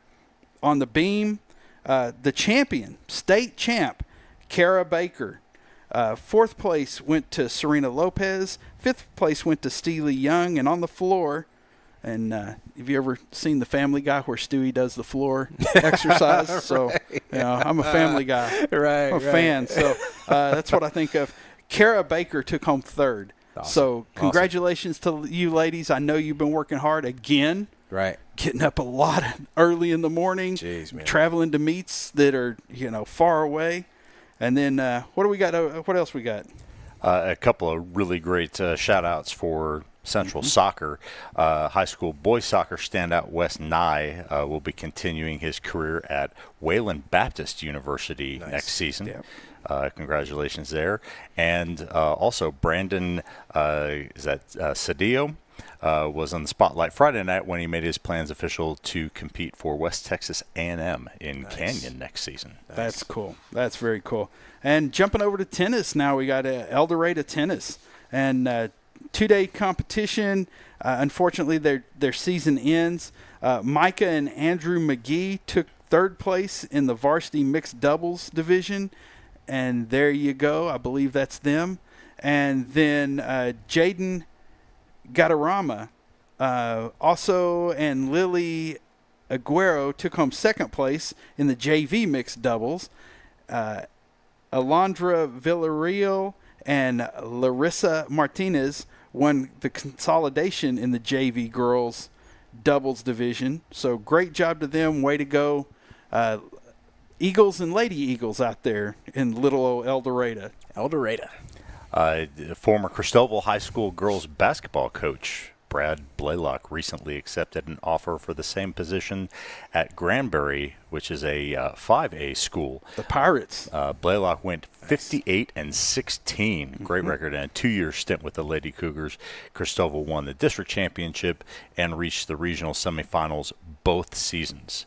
On the beam, the champion, state champ, Kara Baker. 4th place went to Serena Lopez. 5th place went to Steely Young. And on the floor, and have you ever seen the Family Guy where Stewie does the floor exercise? Right. So, I'm a Family Guy. Right. I'm a fan. So that's what I think of. Kara Baker took home 3rd. Awesome. So congratulations to you ladies. I know you've been working hard again. Right. Getting up a lot early in the morning. Jeez, man. Traveling to meets that are, far away. And then what do we got? What else we got? A couple of really great shout-outs for Central Soccer. High school boys soccer standout Wes Nye will be continuing his career at Wayland Baptist University next season. Yep. Congratulations there. And also Brandon Cedillo was on the spotlight Friday night when he made his plans official to compete for West Texas A&M in Canyon next season. That's cool. That's very cool. And jumping over to tennis now, we got El Dorado Tennis. And 2-day competition. Unfortunately, their season ends. Micah and Andrew McGee took 3rd place in the varsity mixed doubles division. And there you go. I believe that's them. And then Jaden Gadarama and Lily Aguero took home 2nd place in the JV mixed doubles. Alondra Villarreal and Larissa Martinez won the consolidation in the JV girls doubles division. So great job to them. Way to go. Eagles and Lady Eagles out there in little old El Dorado. El Dorado. Former Cristobal High School girls basketball coach Brad Blaylock recently accepted an offer for the same position at Granbury, which is a 5A school. The Pirates. Blaylock went 58-16, great record, and a 2-year stint with the Lady Cougars. Cristobal won the district championship and reached the regional semifinals both seasons.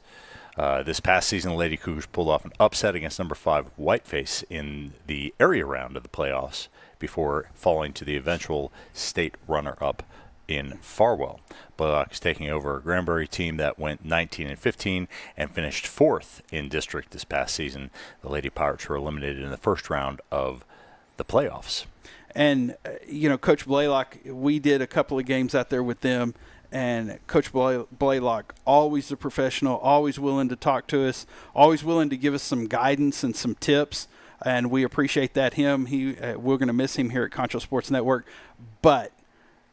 This past season, the Lady Cougars pulled off an upset against number 5 Whiteface in the area round of the playoffs before falling to the eventual state runner-up in Farwell. Blaylock is taking over a Granbury team that went 19-15 and finished 4th in district this past season. The Lady Pirates were eliminated in the first round of the playoffs. And, Coach Blaylock, we did a couple of games out there with them. And Coach Blaylock, always a professional, always willing to talk to us, always willing to give us some guidance and some tips. And we appreciate that. We're going to miss him here at Concho Sports Network. But,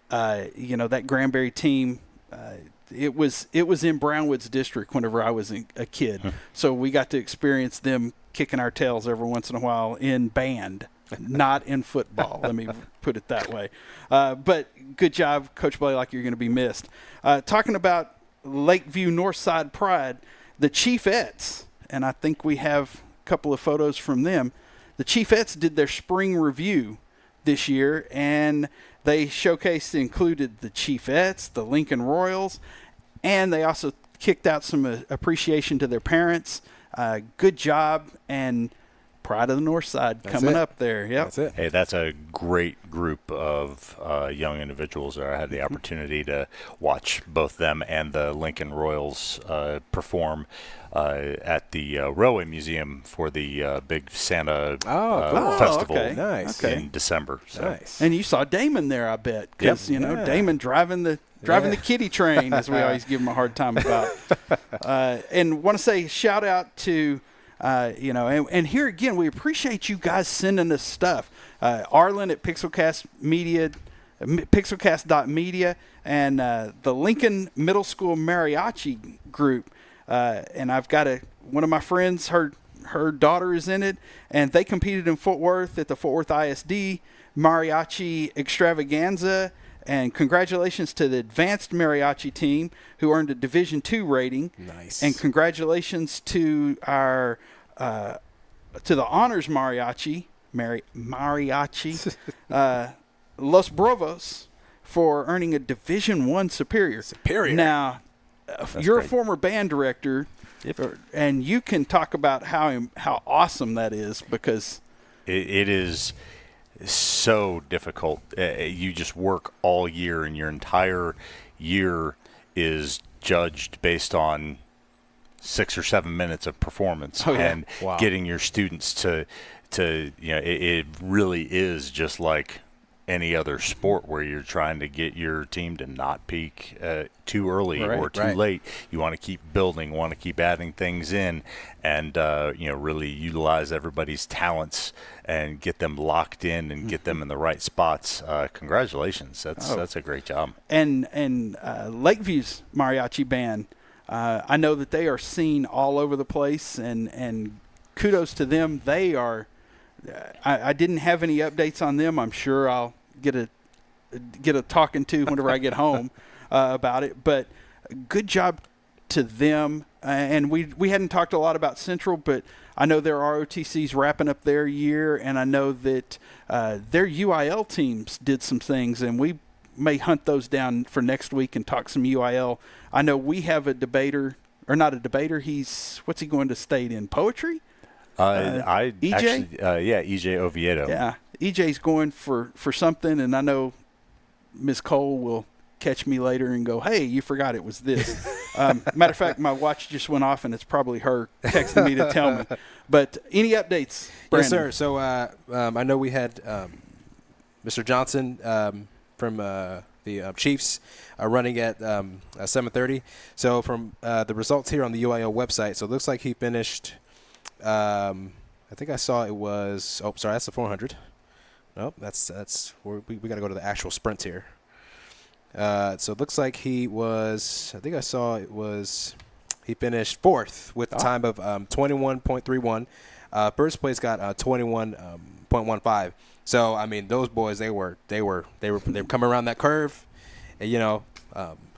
that Granbury team it was in Brownwood's district whenever I was a kid. So we got to experience them kicking our tails every once in a while in band, not in football. Let me put it that way. But good job, Coach Blake, like you're going to be missed. Talking about Lakeview Northside Pride, the Chiefettes, and I think we have a couple of photos from them. The Chiefettes did their spring review this year, and they included the Chiefettes, the Lincoln Royals, and they also kicked out some appreciation to their parents. Good job, and Pride of the North Side coming up there. Yep. That's it. Hey, that's a great group of young individuals. I had the opportunity to watch both them and the Lincoln Royals perform at the Railway Museum for the big Santa festival in December. So. Nice. And you saw Damon there, I bet, because Damon driving the kiddie train, as we always give him a hard time about. And want to say shout out to. And here again, we appreciate you guys sending us stuff. Arlen at Pixelcast.media and the Lincoln Middle School Mariachi group. And I've got one of my friends, her daughter is in it, and they competed in Fort Worth at the Fort Worth ISD Mariachi Extravaganza. And congratulations to the advanced mariachi team who earned a Division II rating. Nice. And congratulations to our to the honors mariachi Los Brovos for earning a Division I superior. Now, you're a former band director, and you can talk about how awesome that is, because it is so difficult. You just work all year, and your entire year is judged based on 6 or 7 minutes of performance. And getting your students to it really is just like any other sport where you're trying to get your team to not peak too early or too late. You want to keep building, want to keep adding things in, and really utilize everybody's talents and get them locked in and get them in the right spots. Congratulations, that's a great job. And Lakeview's mariachi band, I know that they are seen all over the place, and kudos to them. They are. I didn't have any updates on them. I'm sure I'll get a talking to whenever I get home about it. But good job to them. And we hadn't talked a lot about Central, but I know their ROTC's wrapping up their year, and I know that their UIL teams did some things, and we may hunt those down for next week and talk some UIL. I know we have a debater, or not a debater. What's he going to state in? Poetry? EJ? EJ Oviedo. Yeah, EJ's going for something, and I know Ms. Cole will catch me later and go, hey, you forgot it was this. Matter of fact, my watch just went off, and it's probably her texting me to tell me. But any updates, Brandon? Yes, sir. So I know we had Mr. Johnson from the Chiefs running at 7:30. So from the results here on the UIL website, so it looks like he finished – I think I saw it was. Oh, sorry, that's the 400. Nope, that's we got to go to the actual sprints here. So it looks like he was. I think I saw it was. He finished fourth with a time of 21.31. First place got 21.15. So I mean, those boys they were coming around that curve, and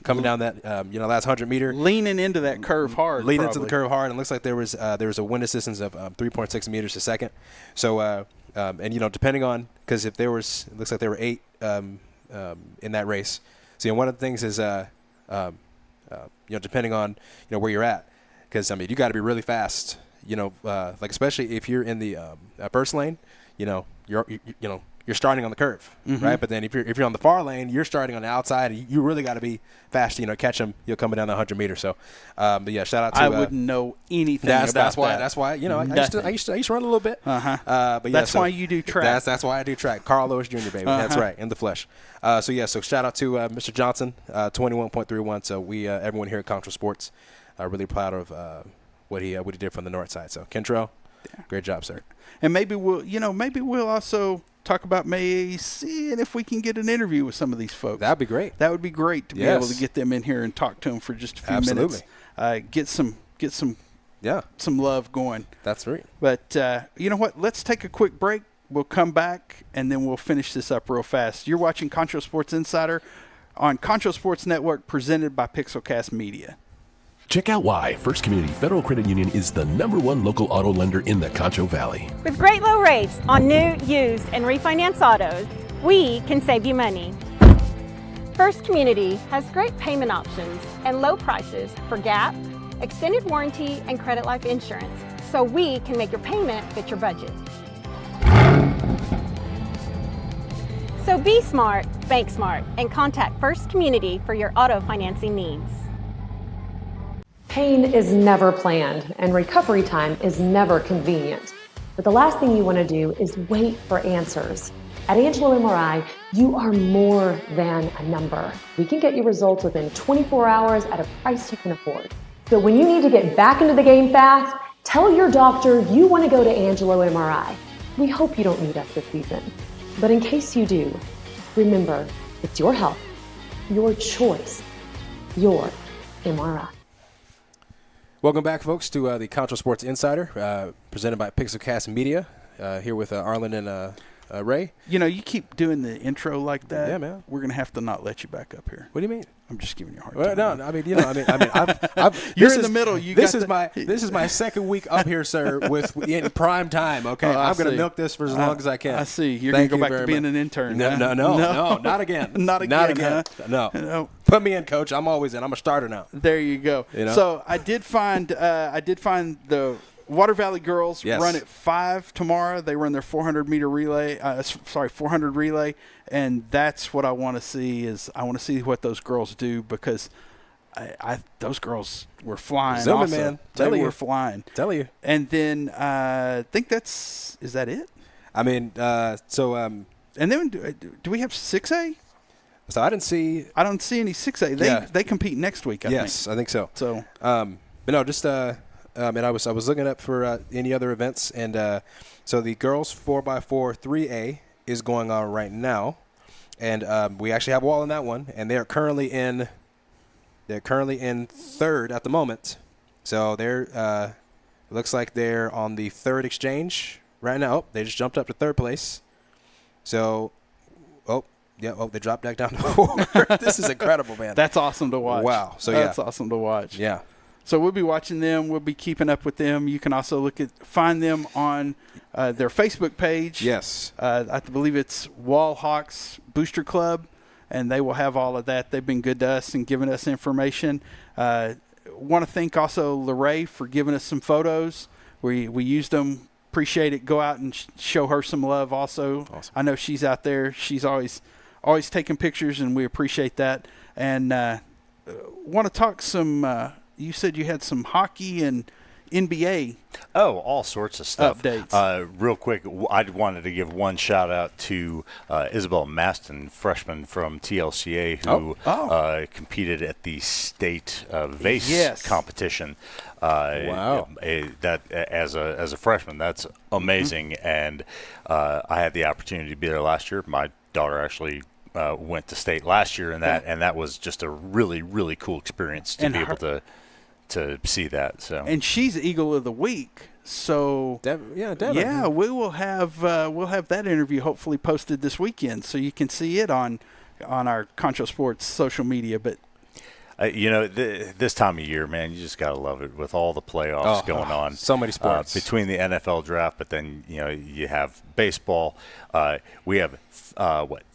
coming down that last 100 meter, leaning into that curve hard, into the curve hard, and it looks like there was a wind assistance of 3.6 meters a second. So depending on, because if there was, it looks like there were 8 in that race. So one of the things is depending on where you're at, because I mean you got to be really fast. Like especially if you're in the first lane, you're starting on the curve, right? But then if you're on the far lane, you're starting on the outside. You really got to be fast to catch them. You're coming down the 100 meters. So, but yeah, shout out to. I wouldn't know anything about that. That. That's why I used to run a little bit. But that's why you do track. That's why I do track. Carl Lewis Jr. baby. That's right, in the flesh. So shout out to Mr. Johnson, 21.31. So we everyone here at Concho Sports are really proud of what he did from the north side. So Kentrell, great job, sir. And maybe we'll also talk about maybe seeing if we can get an interview with some of these folks. That'd be great. That would be great to be able to get them in here and talk to them for just a few minutes. Get some love going. That's right. But you know what? Let's take a quick break. We'll come back, and then we'll finish this up real fast. You're watching Concho Sports Insider on Concho Sports Network, presented by Pixelcast Media. Check out why First Community Federal Credit Union is the #1 local auto lender in the Concho Valley. With great low rates on new, used, and refinance autos, we can save you money. First Community has great payment options and low prices for GAP, extended warranty, and credit life insurance, so we can make your payment fit your budget. So be smart, bank smart, and contact First Community for your auto financing needs. Pain is never planned, and recovery time is never convenient. But the last thing you want to do is wait for answers. At Angelo MRI, you are more than a number. We can get you results within 24 hours at a price you can afford. So when you need to get back into the game fast, tell your doctor you want to go to Angelo MRI. We hope you don't need us this season. But in case you do, remember, it's your health, your choice, your MRI. Welcome back, folks, to the Concho Sports Insider, presented by Pixelcast Media. Here with Arlen and Ray. You know, you keep doing the intro like that. Yeah, man. We're gonna have to not let you back up here. What do you mean? I'm just giving you a hard Well, time. no, I mean, you know, I've You're in the middle. This is my second week up here, sir, in prime time. Okay, I'm going to milk this for as long as I can. I see. You're going to go back to being an intern. No, not again. Not again. Huh? No. Put me in, coach. I'm always in. I'm a starter now. There you go. You know? So I did find the Water Valley girls run at 5 tomorrow. They run their 400 relay, and that's what I want to see. I want to see what those girls do, because those girls were flying. Zooming, man. They were flying. Tell you. And then I think is that it? I mean, and then do we have 6A? So I don't see any 6A. They compete next week. I think so. So, but no, just and I was looking up for any other events, and so the girls 4x4 3A is going on right now, and we actually have a wall in that one, and they're currently in third at the moment. So they're looks like they're on the third exchange right now. Oh, they just jumped up to third place. So, they dropped back down to 4. This is incredible, man. That's awesome to watch. Wow. So that's awesome to watch. Yeah. So we'll be watching them. We'll be keeping up with them. You can also find them on their Facebook page. Yes. I believe it's Wall Hawks Booster Club, and they will have all of that. They've been good to us and giving us information. Want to thank also Lorraine for giving us some photos. We used them. Appreciate it. Go out and show her some love also. Awesome. I know she's out there. She's always taking pictures, and we appreciate that. And want to talk some you said you had some hockey and NBA. Oh, all sorts of stuff. Updates. Real quick, I wanted to give one shout out to Isabel Maston, freshman from TLCA, who competed at the state vase competition. Wow! That as a freshman, that's amazing. And I had the opportunity to be there last year. My daughter actually went to state last year, and that was just a really, really cool experience to be able to see that. So, and she's Eagle of the Week. So definitely. Yeah, we will have that interview hopefully posted this weekend, so you can see it on our Concho Sports social media. But this time of year, man, you just gotta love it with all the playoffs going on. So many sports between the NFL draft, but then you have baseball. We have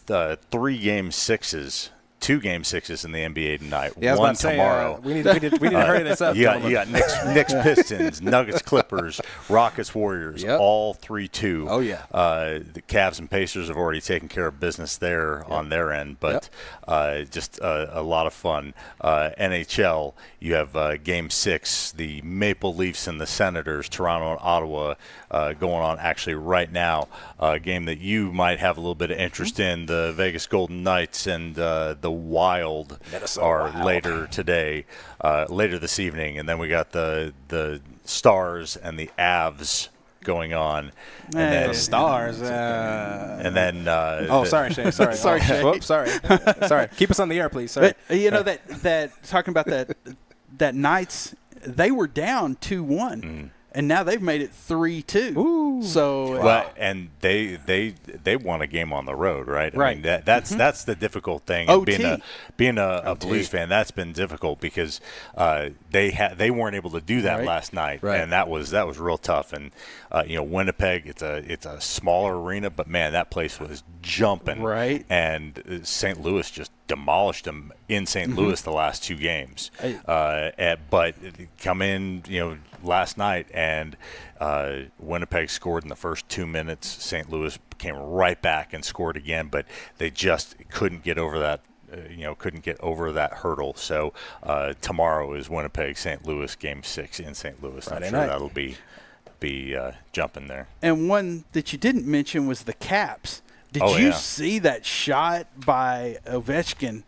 3 game sixes. 2 game sixes in the NBA tonight. Yeah, one tomorrow. We need to hurry this up. You got Knicks Pistons, Nuggets Clippers, Rockets Warriors, all 3-2. Oh yeah. The Cavs and Pacers have already taken care of business there on their end, but just a lot of fun. NHL, you have Game 6, the Maple Leafs and the Senators, Toronto and Ottawa going on actually right now. A game that you might have a little bit of interest in, the Vegas Golden Knights and the Wild are later today, later this evening, and then we got the Stars and the Avs going on. And The then Stars. Sorry, Shay. Sorry. Sorry, Shay. Whoops, sorry. Sorry. Keep us on the air, please. Sorry. But, that talking about that Knights, they were down 2-1. And now they've made it 3-2. Ooh. So, and they won a game on the road, right? Right. I mean, that's the difficult thing. OT. Being a Blues fan, that's been difficult because they weren't able to do that last night, and that was real tough. And Winnipeg, it's a smaller arena, but man, that place was jumping. Right. And St. Louis just demolished them in St. Louis the last 2 games. But come in, last night, and Winnipeg scored in the first 2 minutes. St. Louis came right back and scored again, but they just couldn't get over that. Couldn't get over that hurdle. So tomorrow is Winnipeg St. Louis Game 6 in St. Louis. I'm sure that'll be jumping there. And one that you didn't mention was the Caps. Did you see that shot by Ovechkin?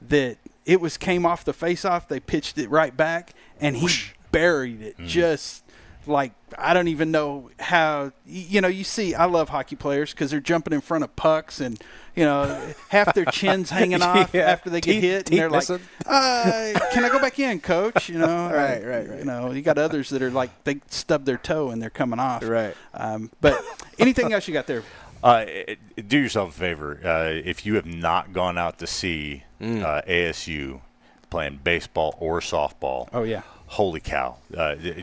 That it came off the face-off. They pitched it right back, and he buried it. Just like, I don't even know how. You see, I love hockey players because they're jumping in front of pucks, and half their chins hanging off after they get hit, and they're like, "Can I go back in, coach?" Right. You got others that are like, they stub their toe and they're coming off. Right. But anything else you got there? Do yourself a favor. If you have not gone out to see ASU playing baseball or softball, holy cow.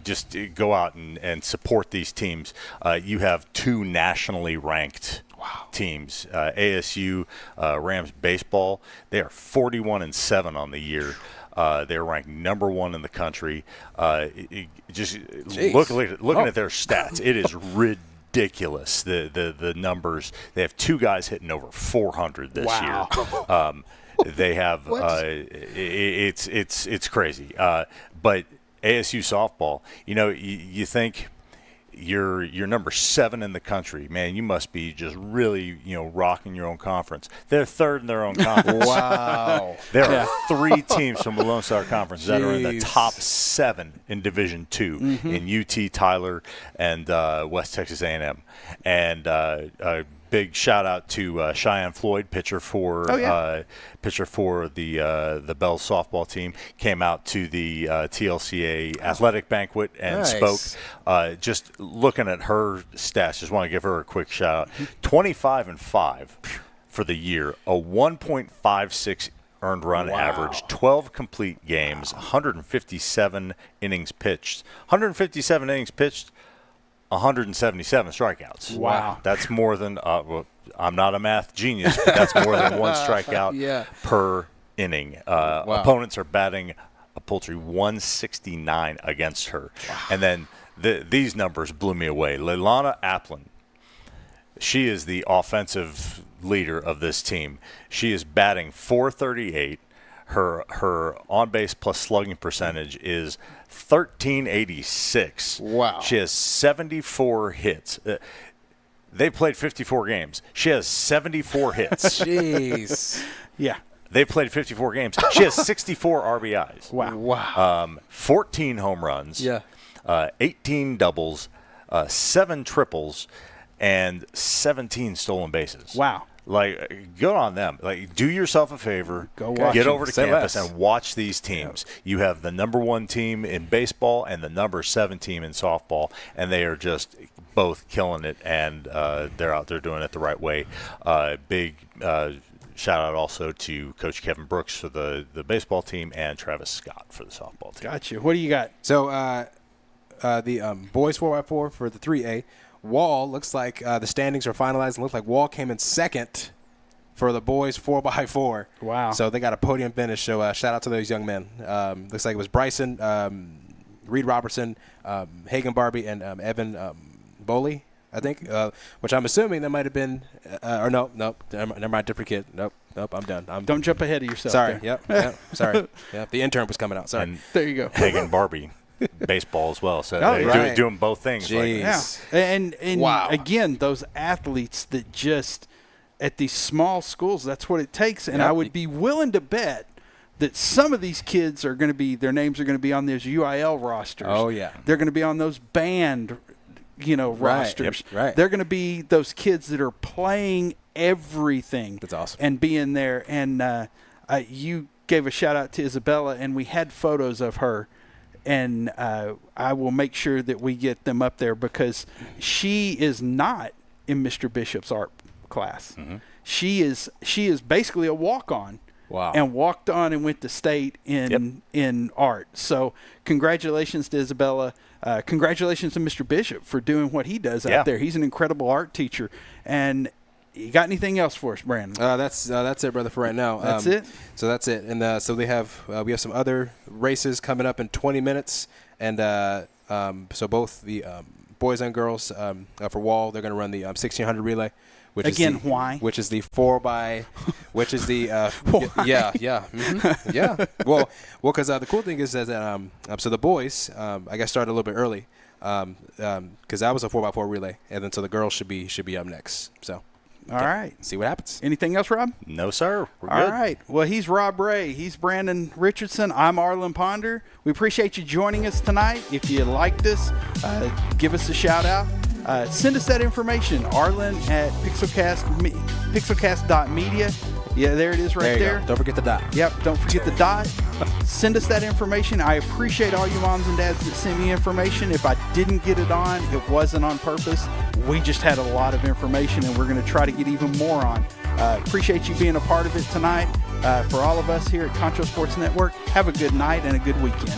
Just go out and support these teams. You have 2 nationally ranked teams. ASU Rams baseball, they are 41-7 on the year. They're ranked number 1 in the country. Just looking at their stats, it is ridiculous, the numbers. They have 2 guys hitting over 400 this year. They have it's crazy. But ASU softball, you think you're number 7 in the country, man. You must be just really rocking your own conference. They're 3rd in their own conference. Wow. There are 3 teams from the Lone Star Conference that are in the top 7 in Division II in UT, Tyler, and West Texas A&M. And big shout out to Cheyenne Floyd, pitcher for the Bells softball team. Came out to the TLCA athletic banquet and spoke. Just looking at her stats, just want to give her a quick shout out. 25-5 for the year, a 1.56 earned run average, 12 complete games, 157 innings pitched. 157 innings pitched. 177 strikeouts. Wow. That's more than I'm not a math genius, but that's more than 1 strikeout per inning. Opponents are batting a paltry 169 against her. And then these numbers blew me away. Leilana Applin, she is the offensive leader of this team. She is batting .438. Her on-base plus slugging percentage is 1386. Wow. She has 74 hits. They've played 54 games. She has 74 hits. Jeez. Yeah. They've played 54 games. She has 64 RBIs. Wow. 14 home runs. 18 doubles, 7 triples, and 17 stolen bases. Wow. Like, good on them. Like, do yourself a favor. Go watch Get them. over to campus and watch these teams. You have the number 1 team in baseball and the number 7 team in softball, and they are just both killing it, and they're out there doing it the right way. Big shout out also to Coach Kevin Brooks for the baseball team and Travis Scott for the softball team. Got you. What do you got? So the boys 4x4 for the 3A. Wall, looks like the standings are finalized, and looks like Wall came in second for the boys 4x4. Wow. So they got a podium finish, so shout out to those young men. Looks like it was Bryson, Reed Robertson, Hagen Barbie, and Evan Boley, I think, which I'm assuming that might have been never mind, different kid. Nope, I'm done. Don't jump ahead of yourself. Sorry, there. yep, sorry. Yep, the intern was coming out, sorry. And there you go. Hagen Barbie. Baseball as well, so right. doing both things. Jeez. And again, those athletes that just at these small schools, that's what it takes. And I would be willing to bet that some of these kids are going to be, their names are going to be on those UIL rosters. Oh yeah, they're going to be on those band, rosters. Right. They're going to be those kids that are playing everything. That's awesome. And being there. And you gave a shout out to Isabella, and we had photos of her. And I will make sure that we get them up there because she is not in Mr. Bishop's art class. Mm-hmm. She is basically a walk-on. Wow. And walked on and went to state in art. So congratulations to Isabella. Congratulations to Mr. Bishop for doing what he does out there. He's an incredible art teacher. And you got anything else for us, Brandon? That's it, brother, for right now. That's it? So that's it. And so we have some other races coming up in 20 minutes. And so both the boys and girls for Wall, they're going to run the 1600 relay. Which why? Which is the 4x, which is the yeah. Well, because the cool thing is that so the boys I guess started a little bit early, because that was a 4x4 relay, and then so the girls should be up next. So. All right. See what happens. Anything else, Rob? No, sir. We're good. All right. Well, he's Rob Ray. He's Brandon Richardson. I'm Arlen Ponder. We appreciate you joining us tonight. If you liked us, give us a shout out. Send us that information, Arlen at pixelcast.media. Yeah, there it is right there. Don't forget the dot. Yep, don't forget the dot. Send us that information. I appreciate all you moms and dads that send me information. If I didn't get it on, it wasn't on purpose. We just had a lot of information, and we're going to try to get even more on. Appreciate you being a part of it tonight. For all of us here at Concho Sports Network, have a good night and a good weekend.